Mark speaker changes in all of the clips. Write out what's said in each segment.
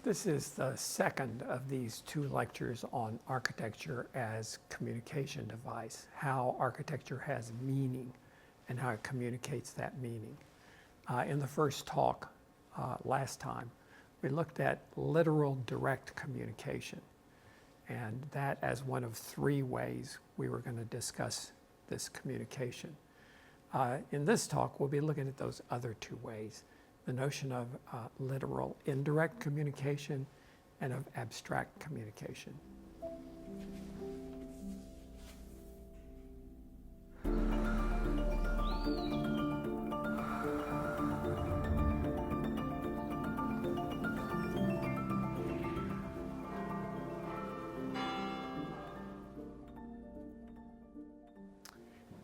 Speaker 1: This is the second of these two lectures on architecture as communication device, how architecture has meaning and how it communicates that meaning. In the first talk last time, we looked at literal direct communication, and that as one of three ways we were going to discuss this communication. In this talk, we'll be looking at those other two ways, the notion of literal indirect communication and of abstract communication.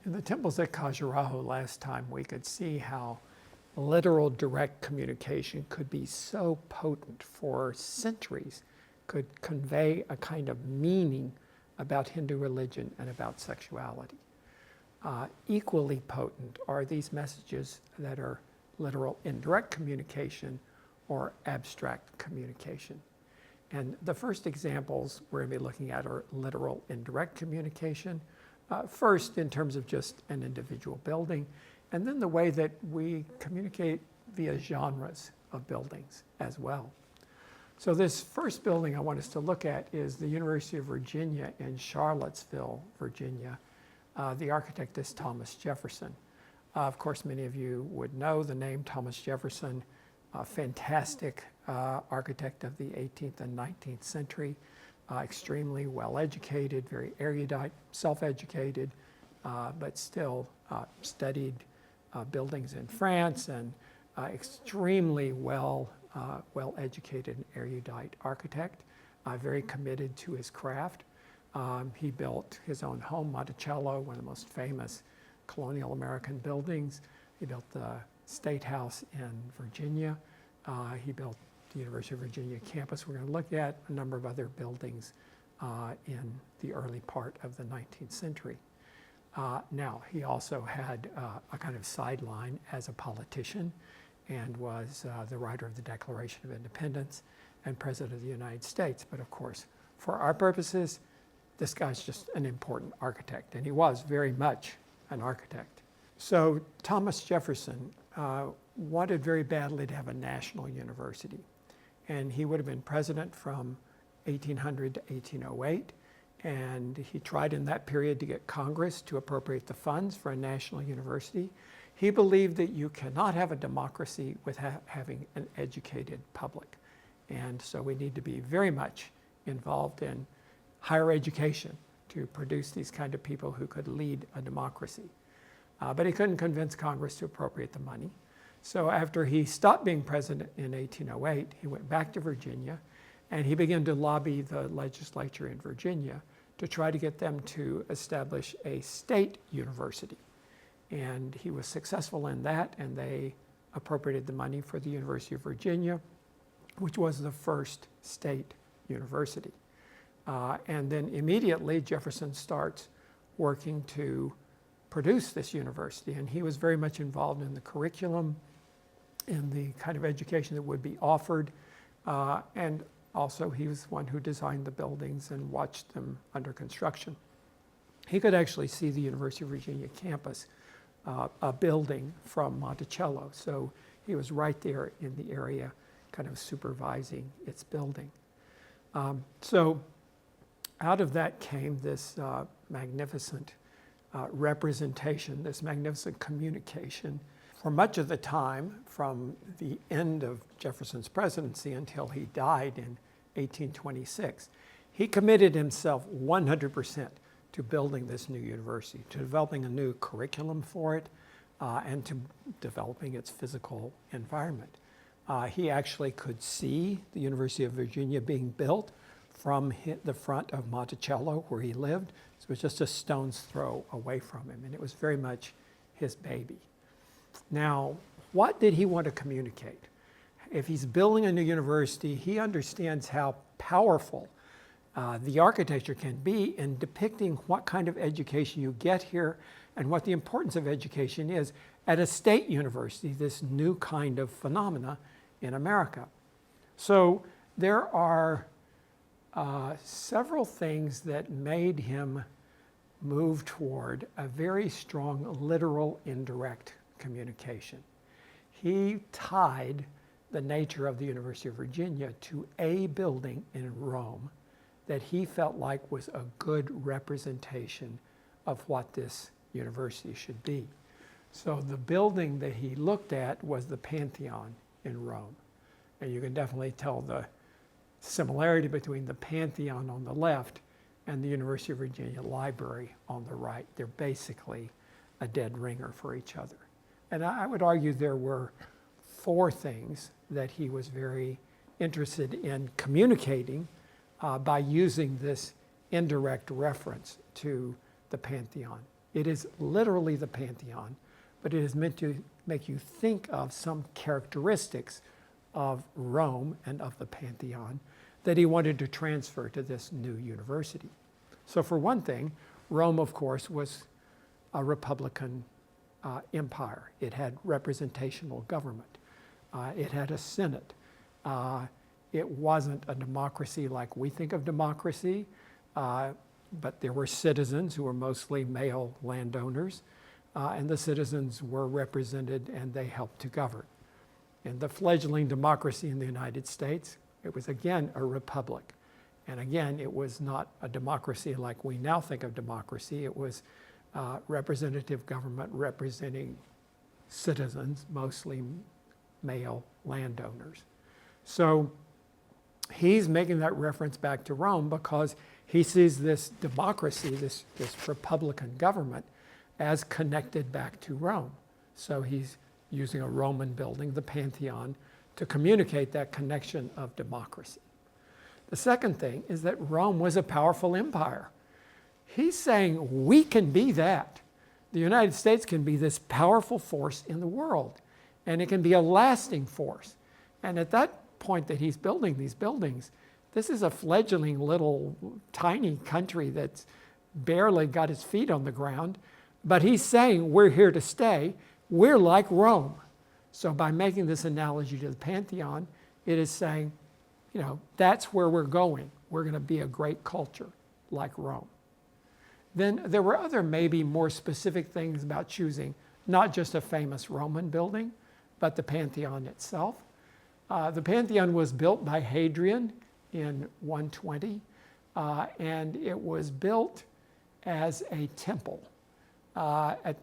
Speaker 1: In the temples at Khajuraho last time, we could see how literal direct communication could be so potent for centuries, could convey a kind of meaning about Hindu religion and about sexuality. Equally potent are these messages that are literal indirect communication or abstract communication. And the first examples we're going to be looking at are literal indirect communication. First, in terms of just an individual building, and then the way that we communicate via genres of buildings as well. So this first building I want us to look at is the University of Virginia in Charlottesville, Virginia. The architect is Thomas Jefferson. Of course, many of you would know the name Thomas Jefferson, a fantastic architect of the 18th and 19th century, extremely well-educated, very erudite, self-educated, but still studied buildings in France and extremely well-educated and erudite architect, very committed to his craft. He built his own home, Monticello, one of the most famous colonial American buildings. He built the State House in Virginia. He built the University of Virginia campus. We're going to look at a number of other buildings in the early part of the 19th century. Now, he also had a kind of sideline as a politician and was the writer of the Declaration of Independence and President of the United States. But of course, for our purposes, this guy's just an important architect, and he was very much an architect. So Thomas Jefferson wanted very badly to have a national university, and he would have been president from 1800 to 1808. And he tried in that period to get Congress to appropriate the funds for a national university. He believed that you cannot have a democracy without having an educated public. And so we need to be very much involved in higher education to produce these kind of people who could lead a democracy. But he couldn't convince Congress to appropriate the money. So after he stopped being president in 1808, he went back to Virginia, and he began to lobby the legislature in Virginia to try to get them to establish a state university. And he was successful in that, and they appropriated the money for the University of Virginia, which was the first state university. And then immediately Jefferson starts working to produce this university, and he was very much involved in the curriculum, in the kind of education that would be offered, and also, he was the one who designed the buildings and watched them under construction. He could actually see the University of Virginia campus, a building from Monticello. So he was right there in the area, kind of supervising its building. So out of that came this magnificent representation, this magnificent communication. For much of the time, from the end of Jefferson's presidency until he died in 1826, he committed himself 100% to building this new university, to developing a new curriculum for it, and to developing its physical environment. He actually could see the University of Virginia being built from the front of Monticello, where he lived. So it was just a stone's throw away from him, and it was very much his baby. Now, what did he want to communicate? If he's building a new university, he understands how powerful the architecture can be in depicting what kind of education you get here and what the importance of education is at a state university, this new kind of phenomena in America. So There are several things that made him move toward a very strong literal indirect communication. He tied the nature of the University of Virginia to a building in Rome that he felt like was a good representation of what this university should be. So the building that he looked at was the Pantheon in Rome. And you can definitely tell the similarity between the Pantheon on the left and the University of Virginia Library on the right. They're basically a dead ringer for each other. And I would argue there were 4 things that he was very interested in communicating by using this indirect reference to the Pantheon. It is literally the Pantheon, but it is meant to make you think of some characteristics of Rome and of the Pantheon that he wanted to transfer to this new university. So for one thing, Rome, of course, was a republican empire. It had representational government. It had a senate. It wasn't a democracy like we think of democracy, but there were citizens who were mostly male landowners, and the citizens were represented and they helped to govern. In the fledgling democracy in the United States, it was again a republic. And again, it was not a democracy like we now think of democracy. It was representative government representing citizens, mostly male landowners. So he's making that reference back to Rome because he sees this democracy, this republican government, as connected back to Rome. So he's using a Roman building, the Pantheon, to communicate that connection of democracy. The second thing is that Rome was a powerful empire. He's saying we can be that. The United States can be this powerful force in the world, and it can be a lasting force. And at that point that he's building these buildings, this is a fledgling little tiny country that's barely got its feet on the ground, but he's saying we're here to stay. We're like Rome. So by making this analogy to the Pantheon, it is saying, you know, that's where we're going. We're going to be a great culture like Rome. Then there were other maybe more specific things about choosing not just a famous Roman building, but the Pantheon itself. The Pantheon was built by Hadrian in 120, and it was built as a temple.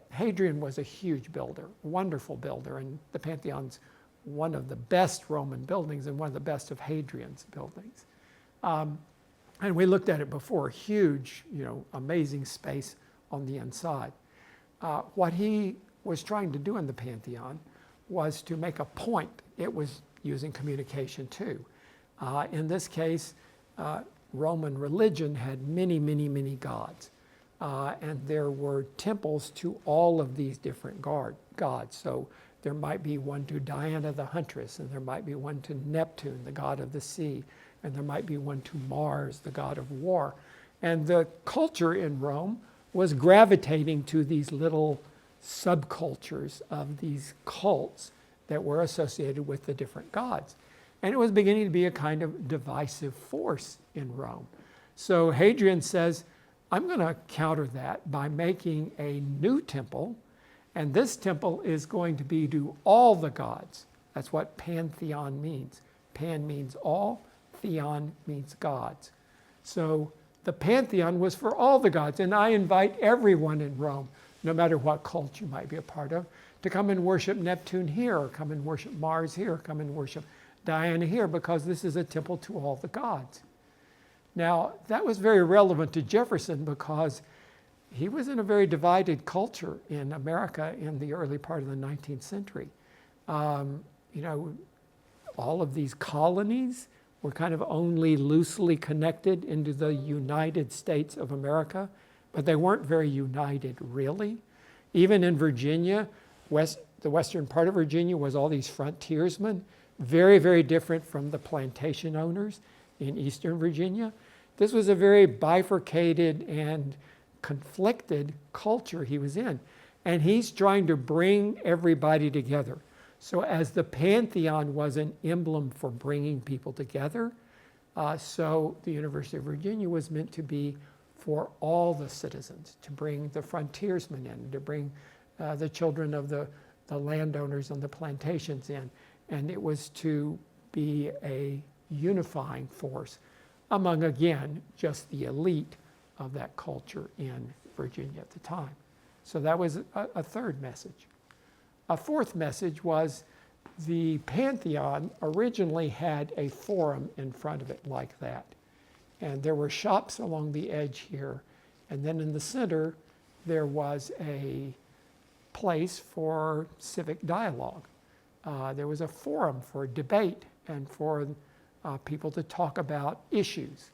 Speaker 1: Hadrian was a huge builder, wonderful builder, and the Pantheon's one of the best Roman buildings and one of the best of Hadrian's buildings. And we looked at it before, huge, amazing space on the inside. What he was trying to do in the Pantheon was to make a point. It was using communication too. In this case, Roman religion had many, many, many gods. And there were temples to all of these different gods. So there might be one to Diana the huntress, and there might be one to Neptune, the god of the sea, and there might be one to Mars, the god of war. And the culture in Rome was gravitating to these little subcultures of these cults that were associated with the different gods. And it was beginning to be a kind of divisive force in Rome. So Hadrian says, I'm going to counter that by making a new temple, and this temple is going to be to all the gods. That's what pantheon means. Pan means all, theon means gods. So the pantheon was for all the gods, and I invite everyone in Rome, no matter what cult you might be a part of, to come and worship Neptune here, or come and worship Mars here, or come and worship Diana here, because this is a temple to all the gods. Now, that was very relevant to Jefferson because he was in a very divided culture in America in the early part of the 19th century. All of these colonies were kind of only loosely connected into the United States of America, but they weren't very united, really. Even in Virginia, the western part of Virginia was all these frontiersmen, very, very different from the plantation owners in eastern Virginia. This was a very bifurcated and conflicted culture he was in. And he's trying to bring everybody together. So as the Pantheon was an emblem for bringing people together, So the University of Virginia was meant to be for all the citizens, to bring the frontiersmen in, to bring the children of the landowners on the plantations in. And it was to be a unifying force among, again, just the elite of that culture in Virginia at the time. So that was a third message. A fourth message was the Pantheon originally had a forum in front of it like that. And there were shops along the edge here. And then in the center, there was a place for civic dialogue. There was a forum for debate and for people to talk about issues.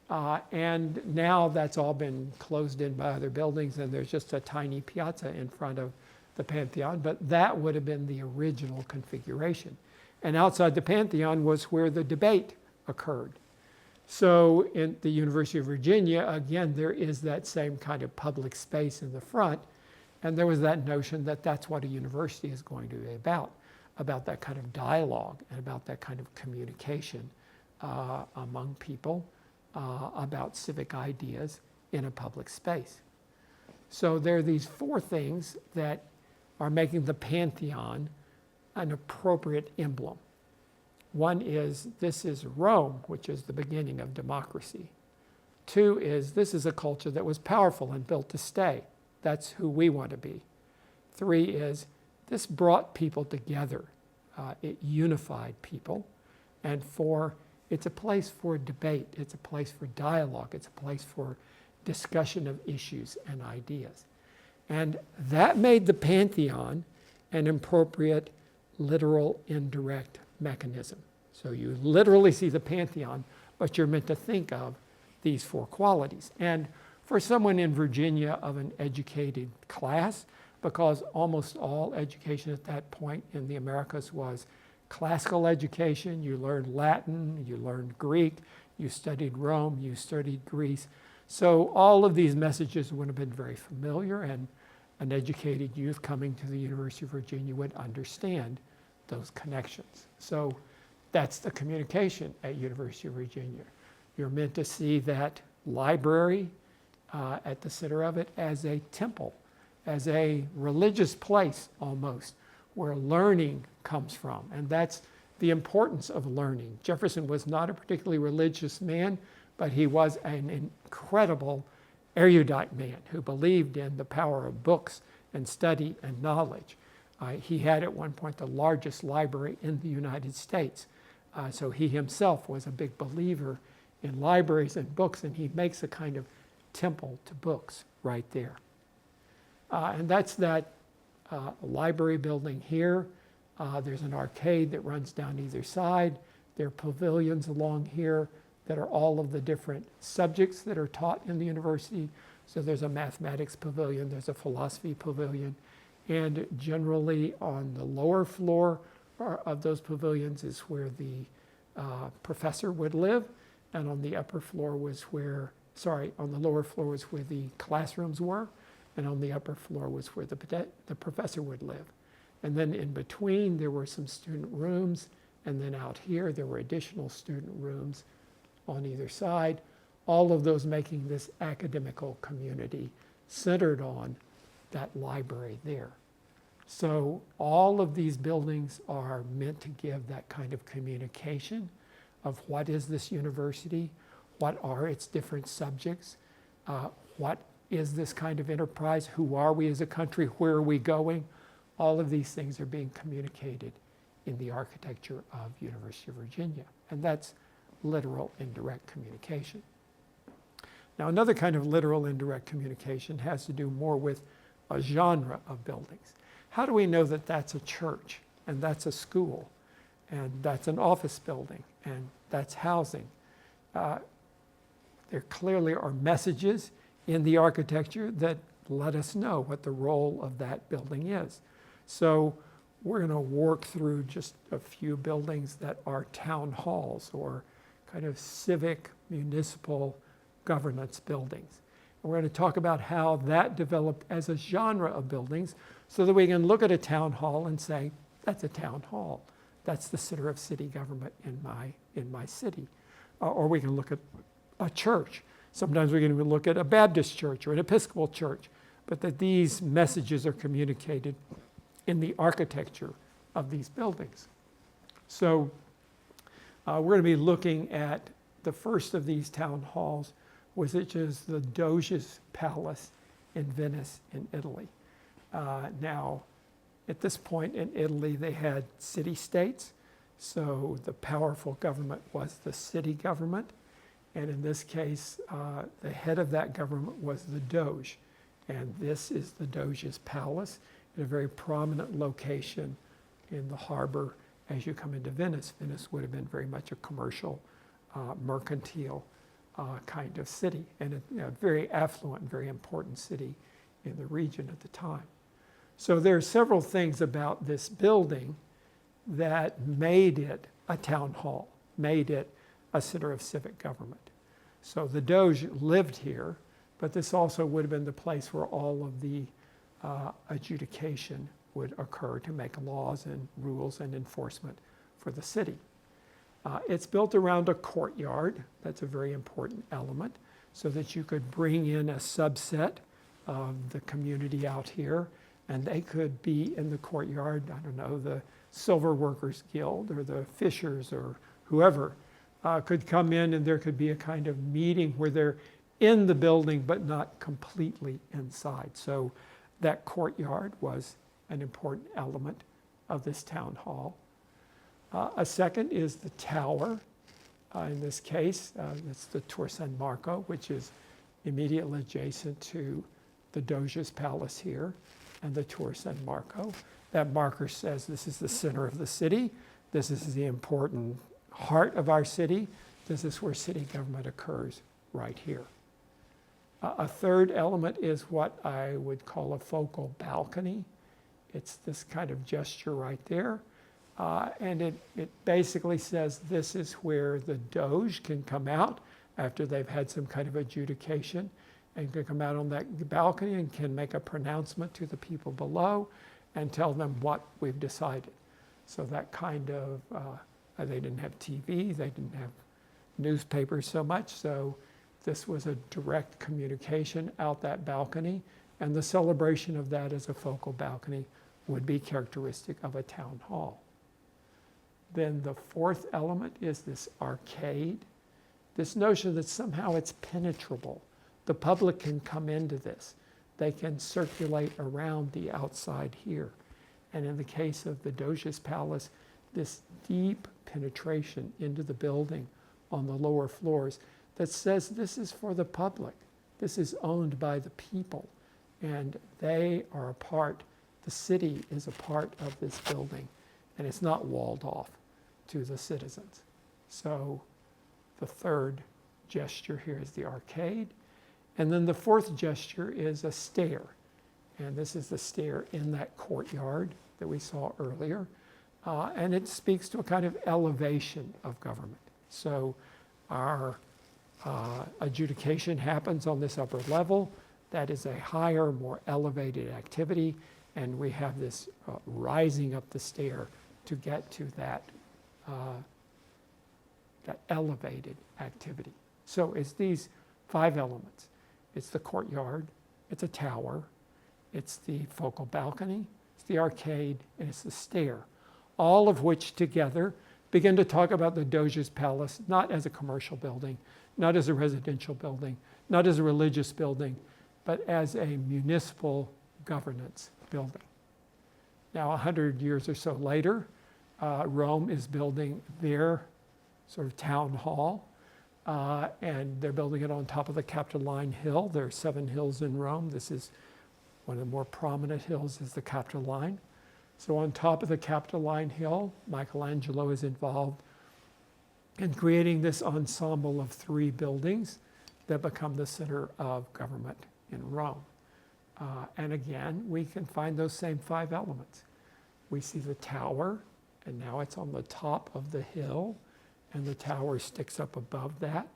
Speaker 1: And now that's all been closed in by other buildings, and there's just a tiny piazza in front of the Pantheon, but that would have been the original configuration. And outside the Pantheon was where the debate occurred. So in the University of Virginia, again, there is that same kind of public space in the front, and there was that notion that that's what a university is going to be about that kind of dialogue and about that kind of communication among people about civic ideas in a public space. So there are these four things that are making the Pantheon an appropriate emblem. One is, this is Rome, which is the beginning of democracy. Two is, this is a culture that was powerful and built to stay. That's who we want to be. Three is, this brought people together. It unified people. And four, it's a place for debate. It's a place for dialogue. It's a place for discussion of issues and ideas. And that made the Pantheon an appropriate literal indirect mechanism. So you literally see the Pantheon, but you're meant to think of these four qualities. And for someone in Virginia of an educated class, because almost all education at that point in the Americas was classical education, you learned Latin, you learned Greek, you studied Rome, you studied Greece. So all of these messages would have been very familiar, and an educated youth coming to the University of Virginia would understand those connections. So that's the communication at University of Virginia. You're meant to see that library at the center of it as a temple, as a religious place almost, where learning comes from. And that's the importance of learning. Jefferson was not a particularly religious man, but he was an incredible erudite man who believed in the power of books and study and knowledge. He had at one point the largest library in the United States. So he himself was a big believer in libraries and books, and he makes a kind of temple to books right there. And that's that library building here. There's an arcade that runs down either side. There are pavilions along here that are all of the different subjects that are taught in the university. So there's a mathematics pavilion, there's a philosophy pavilion, and generally on the lower floor of those pavilions is where the professor would live, and on the upper floor was where, on the lower floor was where the classrooms were, and on the upper floor was where the professor would live. And then in between there were some student rooms, and then out here there were additional student rooms on either side, all of those making this academical community centered on that library there. So all of these buildings are meant to give that kind of communication of what is this university, what are its different subjects, what is this kind of enterprise, who are we as a country, where are we going? All of these things are being communicated in the architecture of University of Virginia. And that's literal indirect communication. Now, another kind of literal indirect communication has to do more with a genre of buildings. How do we know that that's a church, and that's a school, and that's an office building, and that's housing? There clearly are messages in the architecture that let us know what the role of that building is. So we're going to work through just a few buildings that are town halls or kind of civic, municipal governance buildings. And we're going to talk about how that developed as a genre of buildings so that we can look at a town hall and say, that's a town hall. That's the center of city government in my city. or we can look at a church. Sometimes we can even look at a Baptist church or an Episcopal church, but that these messages are communicated in the architecture of these buildings. So we're going to be looking at the first of these town halls, which is the Doge's Palace in Venice in Italy. Now, at this point in Italy, they had city-states, so the powerful government was the city government, and in this case, the head of that government was the Doge, and this is the Doge's Palace in a very prominent location in the harbor as you come into Venice. Venice would have been very much a commercial, mercantile kind of city, and a very affluent, very important city in the region at the time. So there are several things about this building that made it a town hall, made it a center of civic government. So the Doge lived here, but this also would have been the place where all of the adjudication would occur to make laws and rules and enforcement for the city. It's built around a courtyard. That's a very important element, so that you could bring in a subset of the community out here, and they could be in the courtyard. I don't know, the Silver Workers Guild or the Fishers or whoever could come in, and there could be a kind of meeting where they're in the building but not completely inside. So that courtyard was an important element of this town hall. A second is the tower. In this case, that's the Tor San Marco, which is immediately adjacent to the Doge's Palace here and the Tor San Marco. That marker says this is the center of the city. This is the important heart of our city. This is where city government occurs, right here. A third element is what I would call a focal balcony. It's this kind of gesture right there. And it basically says this is where the Doge can come out after they've had some kind of adjudication, and can come out on that balcony and can make a pronouncement to the people below and tell them what we've decided. So that kind of, they didn't have TV, they didn't have newspapers so much, so this was a direct communication out that balcony, and the celebration of that as a focal balcony would be characteristic of a town hall. Then the fourth element is this arcade, this notion that somehow it's penetrable. The public can come into this. They can circulate around the outside here. And in the case of the Doge's Palace, this deep penetration into the building on the lower floors that says this is for the public. This is owned by the people, and they are a part, the city is a part of this building, and it's not walled off to the citizens. So the third gesture here is the arcade. And then the fourth gesture is a stair. And this is the stair in that courtyard that we saw earlier. And it speaks to a kind of elevation of government. So our adjudication happens on this upper level. That is a higher, more elevated activity. And we have this rising up the stair to get to that elevated activity. So it's these 5 elements. It's the courtyard, it's a tower, it's the focal balcony, it's the arcade, and it's the stair, all of which together begin to talk about the Doge's Palace, not as a commercial building, not as a residential building, not as a religious building, but as a municipal governance building. Now, 100 years or so later, Rome is building their sort of town hall, and they're building it on top of the Capitoline Hill. There are 7 hills in Rome. This is one of the more prominent hills, is the Capitoline. So on top of the Capitoline Hill, Michelangelo is involved in creating this ensemble of 3 buildings that become the center of government in Rome. And again, we can find those same 5 elements. We see the tower, and now it's on the top of the hill, and the tower sticks up above that,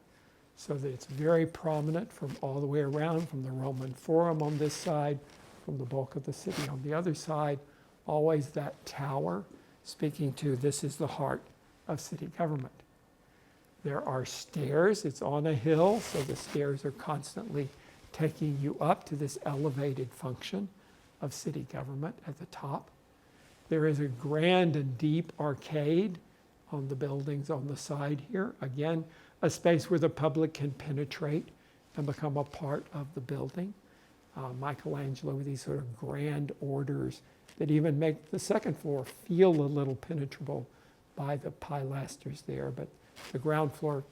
Speaker 1: so that it's very prominent from all the way around, from the Roman Forum on this side, from the bulk of the city on the other side, always that tower speaking to this is the heart of city government. There are stairs. It's on a hill, so the stairs are constantly taking you up to this elevated function of city government at the top. There is a grand and deep arcade on the buildings on the side here. Again, a space where the public can penetrate and become a part of the building. Michelangelo with these sort of grand orders that even make the second floor feel a little penetrable by the pilasters there, but the ground floor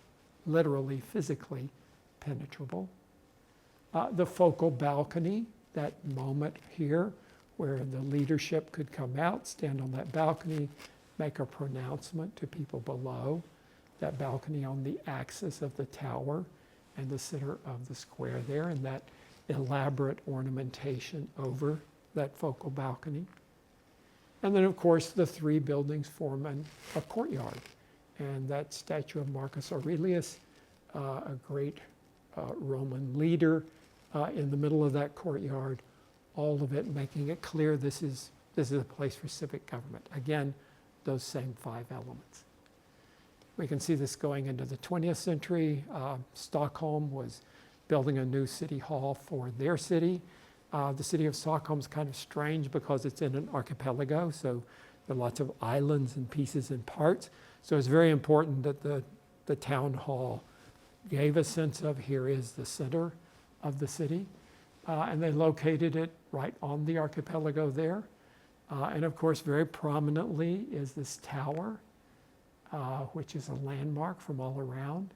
Speaker 1: literally, physically penetrable. The focal balcony, that moment here where the leadership could come out, stand on that balcony, make a pronouncement to people below. That balcony on the axis of the tower and the center of the square there, and that elaborate ornamentation over that focal balcony. And then, of course, the three buildings form a courtyard. And that statue of Marcus Aurelius, a great Roman leader, in the middle of that courtyard, all of it making it clear this is a place for civic government. Again, those same five elements. We can see this going into the 20th century. Stockholm was building a new city hall for their city. The city of Stockholm is kind of strange because it's in an archipelago, so there are lots of islands and pieces and parts. So it's very important that the town hall gave a sense of here is the center of the city. And they located it right on the archipelago there. And of course, very prominently is this tower, which is a landmark from all around.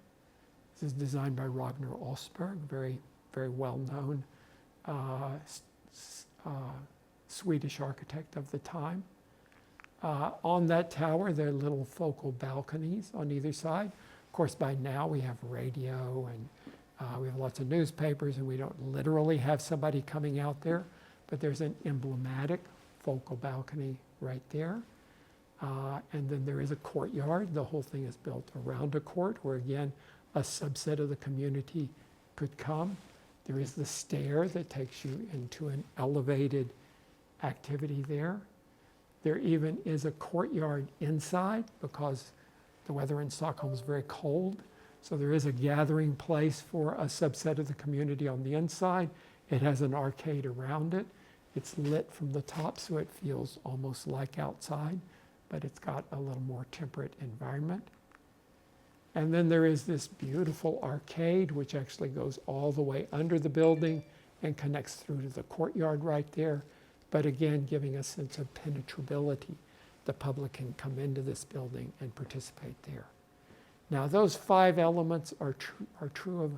Speaker 1: This is designed by Ragnar Östberg, very, very well-known Swedish architect of the time. On that tower, there are little focal balconies on either side. Of course, by now we have radio and we have lots of newspapers, and we don't literally have somebody coming out there, but there's an emblematic focal balcony right there. And then there is a courtyard. The whole thing is built around a court where, again, a subset of the community could come. There is the stair that takes you into an elevated activity there. There even is a courtyard inside because the weather in Stockholm is very cold. So there is a gathering place for a subset of the community on the inside. It has an arcade around it. It's lit from the top, so it feels almost like outside, but it's got a little more temperate environment. And then there is this beautiful arcade, which actually goes all the way under the building and connects through to the courtyard right there. But again, giving a sense of penetrability. The public can come into this building and participate there. Now, those five elements are true of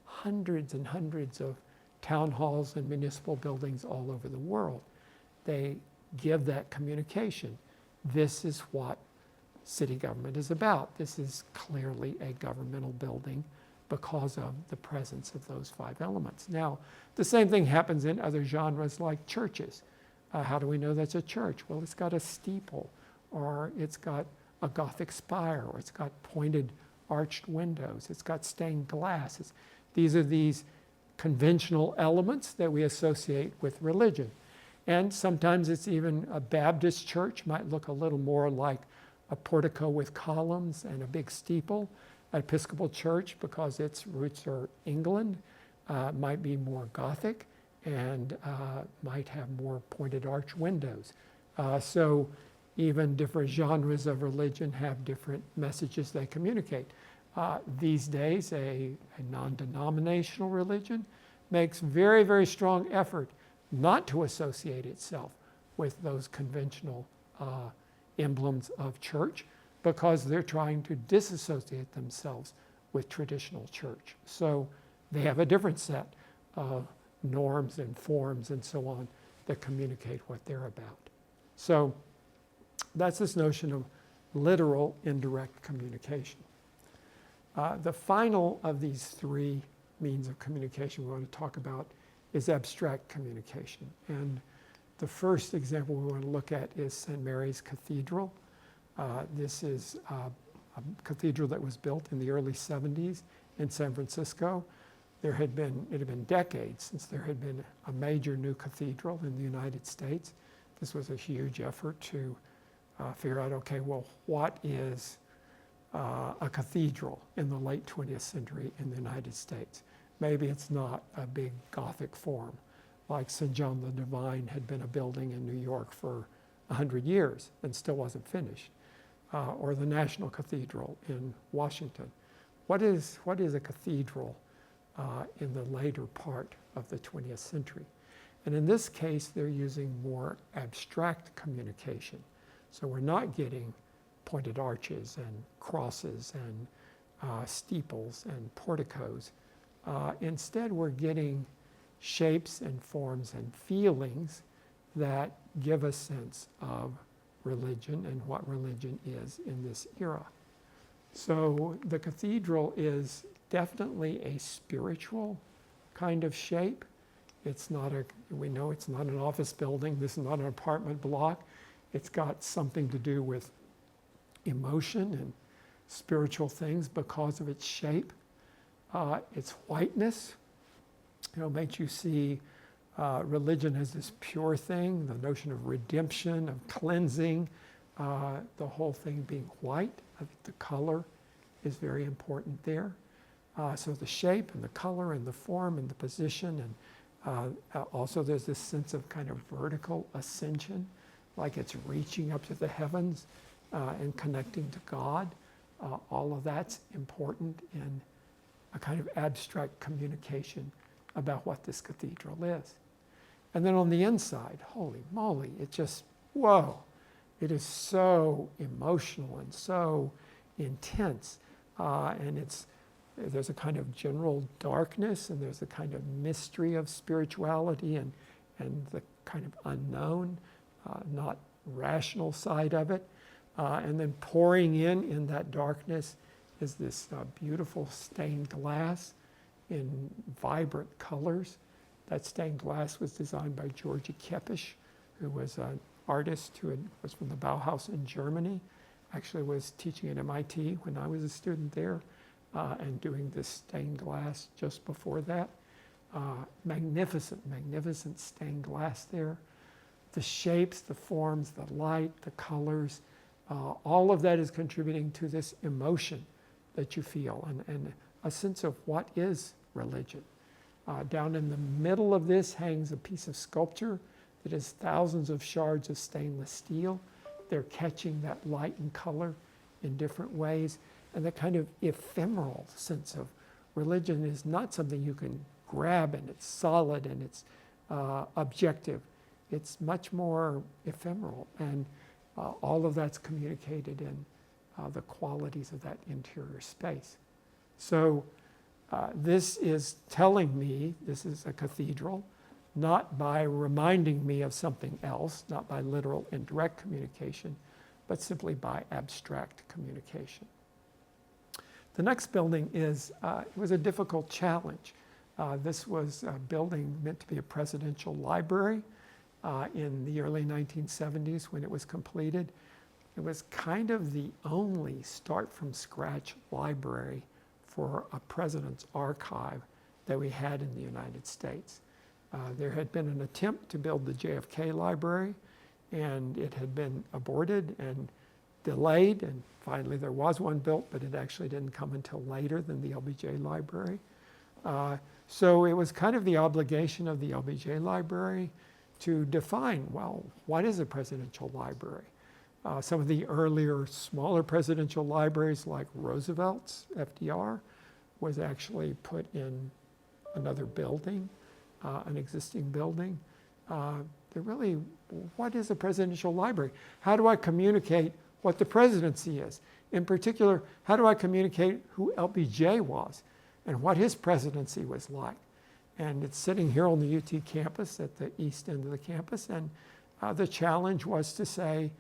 Speaker 1: hundreds and hundreds of town halls and municipal buildings all over the world. They give that communication. This is what city government is about. This is clearly a governmental building because of the presence of those five elements. Now, the same thing happens in other genres like churches. How do we know that's a church? Well, it's got a steeple, or it's got a Gothic spire, or it's got pointed arched windows, it's got stained glass. These are these conventional elements that we associate with religion. And sometimes it's even a Baptist church might look a little more like a portico with columns and a big steeple. An Episcopal church, because its roots are England, might be more Gothic and might have more pointed arch windows. So even different genres of religion have different messages they communicate. These days, a non-denominational religion makes very, very strong effort not to associate itself with those conventional emblems of church, because they're trying to disassociate themselves with traditional church. So they have a different set of norms and forms and so on that communicate what they're about. So that's this notion of literal indirect communication. The final of these three means of communication we want to talk about is abstract communication. And the first example we want to look at is St. Mary's Cathedral. This is a cathedral that was built in the early 70s in San Francisco. It had been decades since there had been a major new cathedral in the United States. This was a huge effort to figure out, okay, well, what is a cathedral in the late 20th century in the United States. Maybe it's not a big Gothic form, like St. John the Divine had been a building in New York for 100 years and still wasn't finished, or the National Cathedral in Washington. What is a cathedral in the later part of the 20th century? And in this case, they're using more abstract communication. So we're not getting pointed arches and crosses and steeples and porticos. Instead, we're getting shapes and forms and feelings that give a sense of religion and what religion is in this era. So the cathedral is definitely a spiritual kind of shape. We know it's not an office building. This is not an apartment block. It's got something to do with emotion and spiritual things because of its shape. Its whiteness, makes you see religion as this pure thing, the notion of redemption, of cleansing, the whole thing being white. I think the color is very important there. So the shape and the color and the form and the position, and also there's this sense of kind of vertical ascension, like it's reaching up to the heavens and connecting to God. All of that's important in a kind of abstract communication about what this cathedral is. And then on the inside, holy moly, it just, whoa, it is so emotional and so intense. And there's a kind of general darkness, and there's a kind of mystery of spirituality and the kind of unknown, not rational side of it. And then pouring in that darkness is this beautiful stained glass in vibrant colors. That stained glass was designed by Georgi Kepish, who was an artist who was from the Bauhaus in Germany, actually was teaching at M.I.T. when I was a student there, and doing this stained glass just before that. Magnificent, magnificent stained glass there. The shapes, the forms, the light, the colors, all of that is contributing to this emotion that you feel and a sense of what is religion. Down in the middle of this hangs a piece of sculpture that is thousands of shards of stainless steel. They're catching that light and color in different ways. And that kind of ephemeral sense of religion is not something you can grab and it's solid and it's objective. It's much more ephemeral, and all of that's communicated in the qualities of that interior space. So this is telling me this is a cathedral, not by reminding me of something else, not by literal and direct communication, but simply by abstract communication. The next building it was a difficult challenge. This was a building meant to be a presidential library in the early 1970s when it was completed. It was kind of the only start-from-scratch library for a president's archive that we had in the United States. There had been an attempt to build the JFK library, and it had been aborted and delayed, and finally there was one built, but it actually didn't come until later than the LBJ library. So it was kind of the obligation of the LBJ library to define, well, what is a presidential library? Some of the earlier, smaller presidential libraries like Roosevelt's, FDR, was actually put in another building, an existing building. What is a presidential library? How do I communicate what the presidency is? In particular, how do I communicate who LBJ was and what his presidency was like? And it's sitting here on the UT campus at the east end of the campus, and the challenge was to say,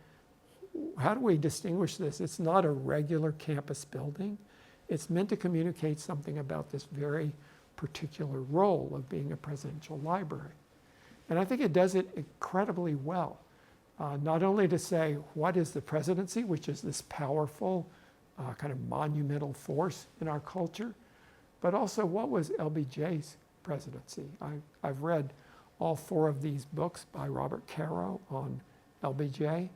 Speaker 1: how do we distinguish this? It's not a regular campus building. It's meant to communicate something about this very particular role of being a presidential library. And I think it does it incredibly well. Not only to say, what is the presidency, which is this powerful kind of monumental force in our culture, but also what was LBJ's presidency. I've read all 4 of these books by Robert Caro on LBJ.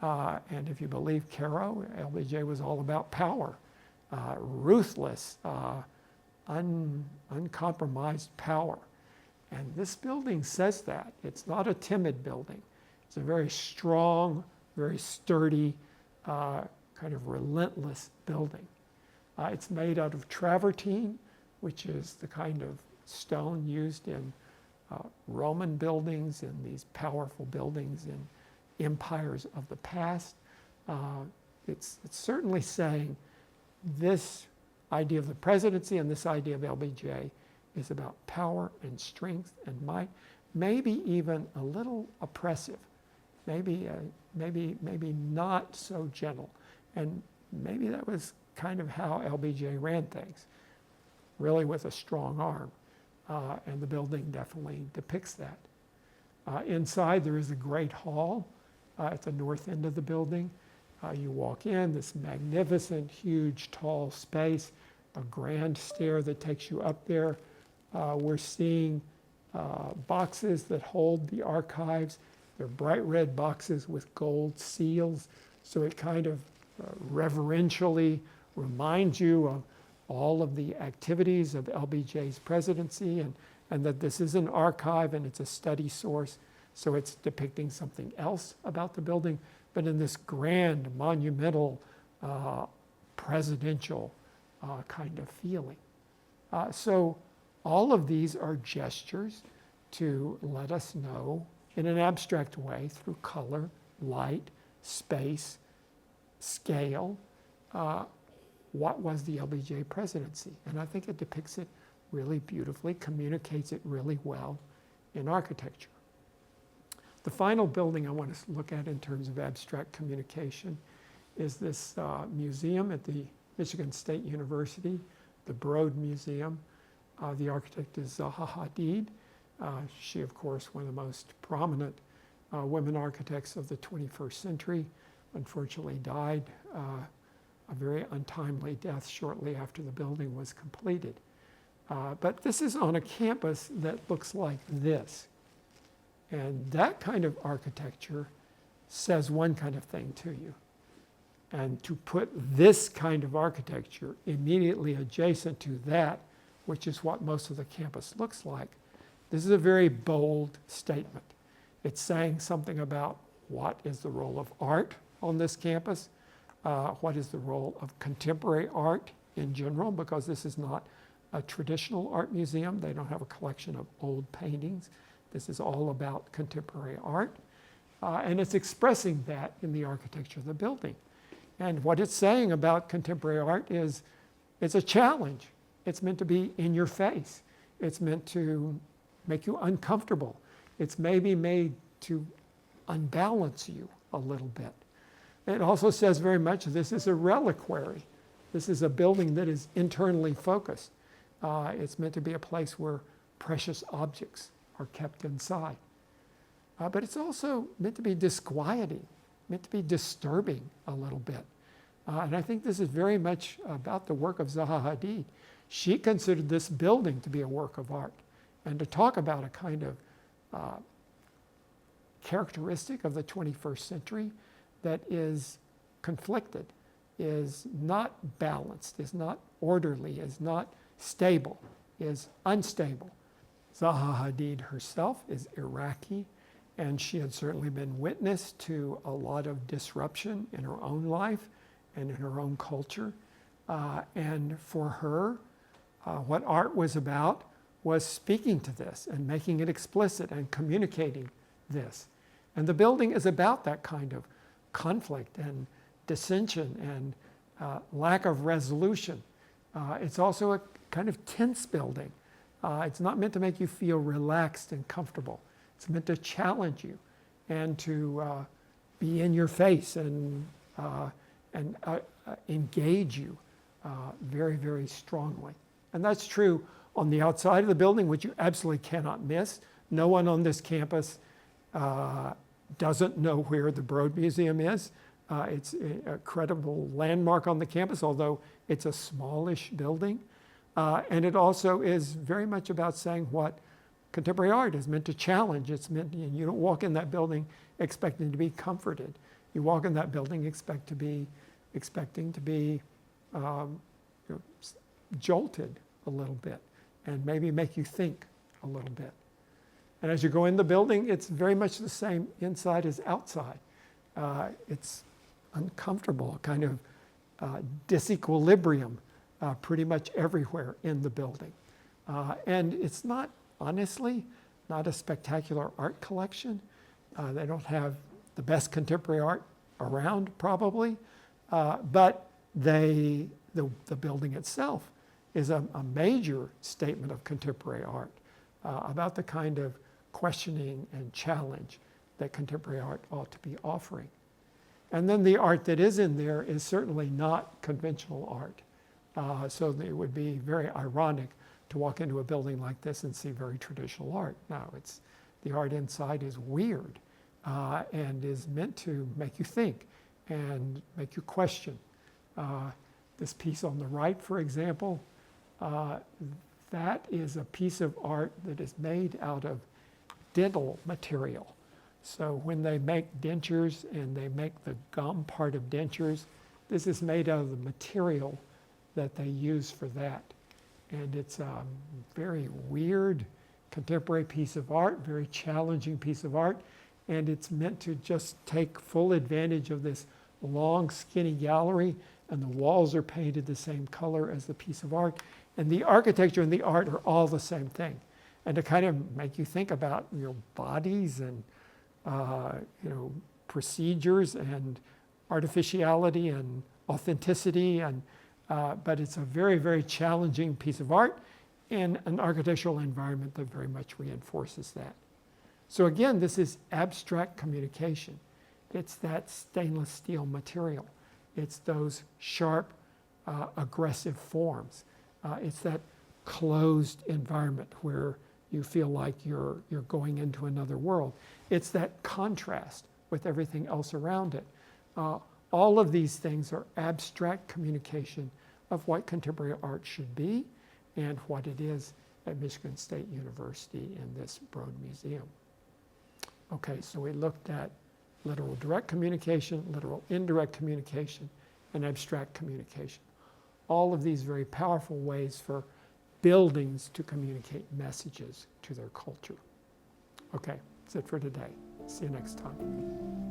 Speaker 1: And if you believe Caro, LBJ was all about power, ruthless, uncompromised power. And this building says that. It's not a timid building. It's a very strong, very sturdy, kind of relentless building. It's made out of travertine, which is the kind of stone used in Roman buildings, in these powerful buildings in empires of the past. It's certainly saying this idea of the presidency and this idea of LBJ is about power and strength and might, maybe even a little oppressive, maybe not so gentle. And maybe that was kind of how LBJ ran things, really with a strong arm. And the building definitely depicts that. Inside there is a great hall at the north end of the building. You walk in, this magnificent, huge, tall space, a grand stair that takes you up there. We're seeing boxes that hold the archives. They're bright red boxes with gold seals, so it kind of reverentially reminds you of all of the activities of LBJ's presidency, and that this is an archive and it's a study source, so it's depicting something else about the building, but in this grand, monumental, presidential kind of feeling. So all of these are gestures to let us know in an abstract way through color, light, space, scale, what was the LBJ presidency. And I think it depicts it really beautifully, communicates it really well in architecture. The final building I want to look at in terms of abstract communication is this museum at the Michigan State University, the Broad Museum. The architect is Zaha Hadid. She, of course, one of the most prominent women architects of the 21st century, unfortunately died a very untimely death shortly after the building was completed. But this is on a campus that looks like this. And that kind of architecture says one kind of thing to you. And to put this kind of architecture immediately adjacent to that, which is what most of the campus looks like, this is a very bold statement. It's saying something about what is the role of art on this campus, what is the role of contemporary art in general, because this is not a traditional art museum. They don't have a collection of old paintings. This is all about contemporary art. And it's expressing that in the architecture of the building. And what it's saying about contemporary art is it's a challenge. It's meant to be in your face. It's meant to make you uncomfortable. It's maybe made to unbalance you a little bit. It also says very much this is a reliquary. This is a building that is internally focused. It's meant to be a place where precious objects are kept inside. But it's also meant to be disquieting, meant to be disturbing a little bit. And I think this is very much about the work of Zaha Hadid. She considered this building to be a work of art. And to talk about a kind of characteristic of the 21st century that is conflicted, is not balanced, is not orderly, is not stable, is unstable. Zaha Hadid herself is Iraqi, and she had certainly been witness to a lot of disruption in her own life and in her own culture. And for her, what art was about was speaking to this and making it explicit and communicating this. And the building is about that kind of conflict and dissension and lack of resolution. It's also a kind of tense building. It's not meant to make you feel relaxed and comfortable. It's meant to challenge you and to be in your face and engage you very, very strongly. And that's true on the outside of the building, which you absolutely cannot miss. No one on this campus doesn't know where the Broad Museum is. It's a credible landmark on the campus, although it's a smallish building. And it also is very much about saying what contemporary art is meant to challenge. It's meant, you don't walk in that building expecting to be comforted. You walk in that building expecting to be jolted a little bit and maybe make you think a little bit. And as you go in the building, it's very much the same inside as outside. It's uncomfortable, kind of disequilibrium pretty much everywhere in the building. And it's not, honestly, not a spectacular art collection. They don't have the best contemporary art around, probably, but the building itself is a major statement of contemporary art about the kind of questioning and challenge that contemporary art ought to be offering. And then the art that is in there is certainly not conventional art. So it would be very ironic to walk into a building like this and see very traditional art. No, the art inside is weird and is meant to make you think and make you question. This piece on the right, for example, that is a piece of art that is made out of dental material. So when they make dentures and they make the gum part of dentures, this is made out of the material that they use for that. And it's a very weird contemporary piece of art, very challenging piece of art, and it's meant to just take full advantage of this long, skinny gallery, and the walls are painted the same color as the piece of art, and the architecture and the art are all the same thing. And to kind of make you think about bodies and procedures and artificiality and authenticity, and but it's a very, very challenging piece of art in an architectural environment that very much reinforces that. So again, this is abstract communication. It's that stainless steel material. It's those sharp, aggressive forms. It's that closed environment where you feel like you're going into another world. It's that contrast with everything else around it. All of these things are abstract communication of what contemporary art should be and what it is at Michigan State University in this Broad Museum. Okay, so we looked at literal direct communication, literal indirect communication, and abstract communication. All of these very powerful ways for buildings to communicate messages to their culture. Okay, that's it for today. See you next time.